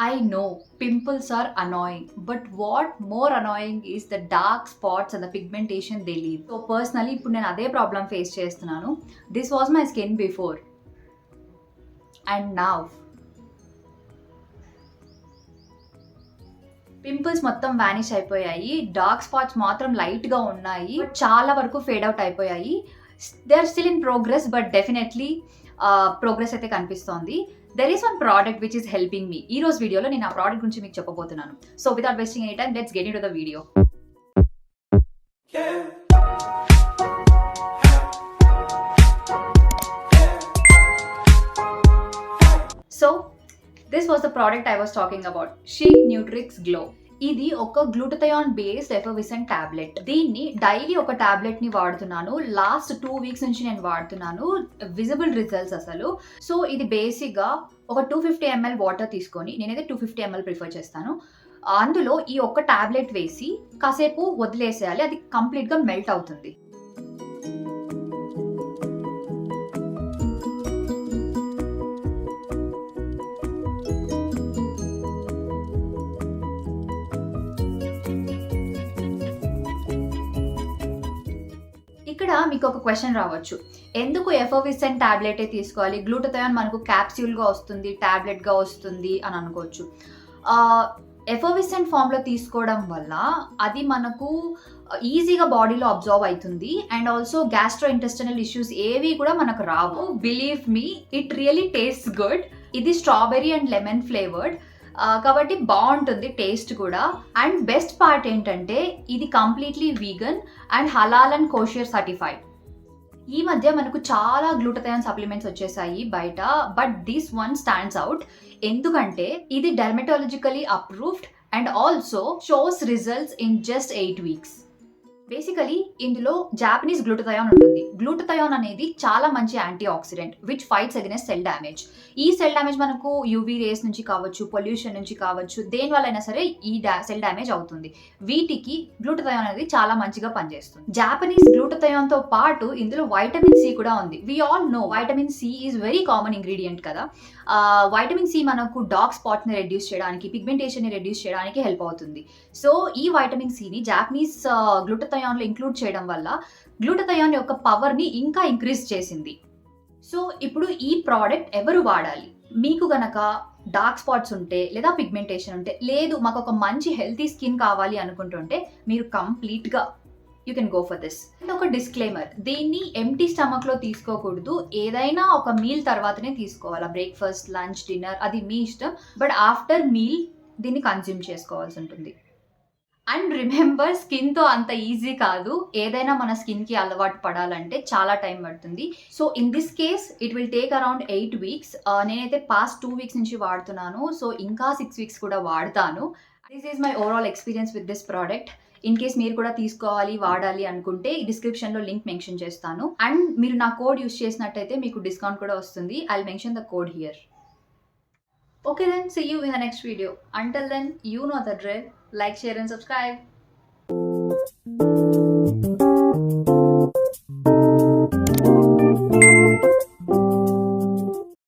I know pimples are annoying, but what more annoying is the dark spots and the pigmentation they leave. So personally, ఇప్పుడు నేను అదే problem face చేస్తున్నాను. This was my skin before and now. Pimples మొత్తం vanish అయిపోయాయి, dark spots మాత్రం లైట్గా ఉన్నాయి, చాలా వరకు ఫేడ్ అవుట్ అయిపోయాయి. They are still in progress, but definitely progress అయితే కనిపిస్తోంది. There is one product which is helping me. ఈ రోజు వీడియోలో నేను ఆ ప్రోడక్ట్ గురించి మీకు చెప్పబోతున్నాను. So without wasting any time, let's get into the video. So this was the product I was talking about, Sheek Nutrix Glow. ఇది ఒక గ్లూటథయాన్ బేస్డ్ ఎఫర్విసెంట్ టాబ్లెట్. దీన్ని డైలీ ఒక టాబ్లెట్ ని వాడుతున్నాను. లాస్ట్ 2 weeks నుంచి నేను వాడుతున్నాను. Visible results అసలు. సో ఇది బేసిక్ గా ఒక 250 ml వాటర్ తీసుకొని, నేనైతే 250 ml ప్రిఫర్ చేస్తాను. అందులో ఈ ఒక్క టాబ్లెట్ వేసి కాసేపు వదిలేసేయాలి. అది కంప్లీట్ గా మెల్ట్ అవుతుంది. ఇక్కడ మీకు ఒక క్వశ్చన్ రావచ్చు, ఎందుకు ఎఫర్విసెంట్ టాబ్లెటే తీసుకోవాలి, గ్లూటథయాన్ మనకు క్యాప్సూల్గా వస్తుంది, టాబ్లెట్గా వస్తుంది అని అనుకోవచ్చు. ఎఫర్విసెంట్ ఫామ్లో తీసుకోవడం వల్ల అది మనకు ఈజీగా బాడీలో అబ్జర్వ్ అవుతుంది. And also gastro intestinal issues ఏవి కూడా మనకు రావు. Believe me, it really taste good. ఇది స్ట్రాబెర్రీ అండ్ లెమన్ ఫ్లేవర్డ్ కాబట్టి బాగుంటుంది టేస్ట్ కూడా. అండ్ బెస్ట్ పార్ట్ ఏంటంటే ఇది కంప్లీట్లీ వీగన్ అండ్ హలాల్ అండ్ కోషియర్ సర్టిఫైడ్. ఈ మధ్య మనకు చాలా గ్లూటథయాన్ సప్లిమెంట్స్ వచ్చేసాయి బయట, but this one stands out. ఎందుకంటే ఇది dermatologically approved and also shows results in just 8 weeks. Basically ఇందులో జాపనీస్ గ్లూటథయాన్ ఉంటుంది. గ్లూటథయాన్ అనేది చాలా మంచి anti oxidant which fights against cell damage. ఈ సెల్ డ్యామేజ్ మనకు యూవీ రేస్ నుంచి కావచ్చు, పొల్యూషన్ నుంచి కావచ్చు, దేని వల్ల అయినా సరే ఈ సెల్ డ్యామేజ్ అవుతుంది. వీటికి గ్లూటథయాన్ అనేది చాలా మంచిగా పనిచేస్తుంది. జాపనీస్ గ్లూటథయాన్ తో పాటు ఇందులో వైటమిన్ సి కూడా ఉంది. We all know vitamin C is very common ingredient కదా. వైటమిన్ సి మనకు డార్క్ స్పాట్ ని రెడ్యూస్ చేయడానికి, పిగ్మెంటేషన్ ని రెడ్యూస్ చేయడానికి హెల్ప్ అవుతుంది. సో ఈ వైటమిన్ సిని జాపనీస్ గ్లూటథయాన్ లో ఇంక్లూడ్ చేయడం వల్ల గ్లూటథయాన్ యొక్క పవర్ ని ఇంకా ఇంక్రీజ్ చేసింది. సో ఇప్పుడు ఈ ప్రోడక్ట్ ఎవరు వాడాలి? మీకు గనక డార్క్ స్పాట్స్ ఉంటే, లేదా పిగ్మెంటేషన్ ఉంటే, లేదు మాకు ఒక మంచి హెల్తీ స్కిన్ కావాలి అనుకుంటుంటే మీరు కంప్లీట్ గా you can go for this. And ఒక డిస్క్లైమర్, దీన్ని ఎంటీ స్టమక్ లో తీసుకోకూడదు. ఏదైనా ఒక మీల్ తర్వాతనే తీసుకోవాలా, బ్రేక్ఫాస్ట్, లంచ్, డిన్నర్, అది మీ ఇష్టం. బట్ ఆఫ్టర్ మీల్ దీన్ని కన్జ్యూమ్ చేసుకోవాల్సి ఉంటుంది. అండ్ రిమెంబర్, స్కిన్తో అంత ఈజీ కాదు. ఏదైనా మన స్కిన్కి అలవాటు పడాలంటే చాలా టైం పడుతుంది. So in this case it will take around 8 weeks. నేనైతే పాస్ట్ 2 weeks నుంచి వాడుతున్నాను. సో ఇంకా 6 weeks కూడా వాడతాను. This is my overall experience with this product. In case మీరు కూడా తీసుకోవాలి, వాడాలి అనుకుంటే డిస్క్రిప్షన్లో లింక్ మెన్షన్ చేస్తాను. అండ్ మీరు నా కోడ్ యూస్ చేసినట్టయితే మీకు డిస్కౌంట్ కూడా వస్తుంది. I will mention the code here. Okay then, see you in the next video. Until then, you know the drill. Like, share and subscribe.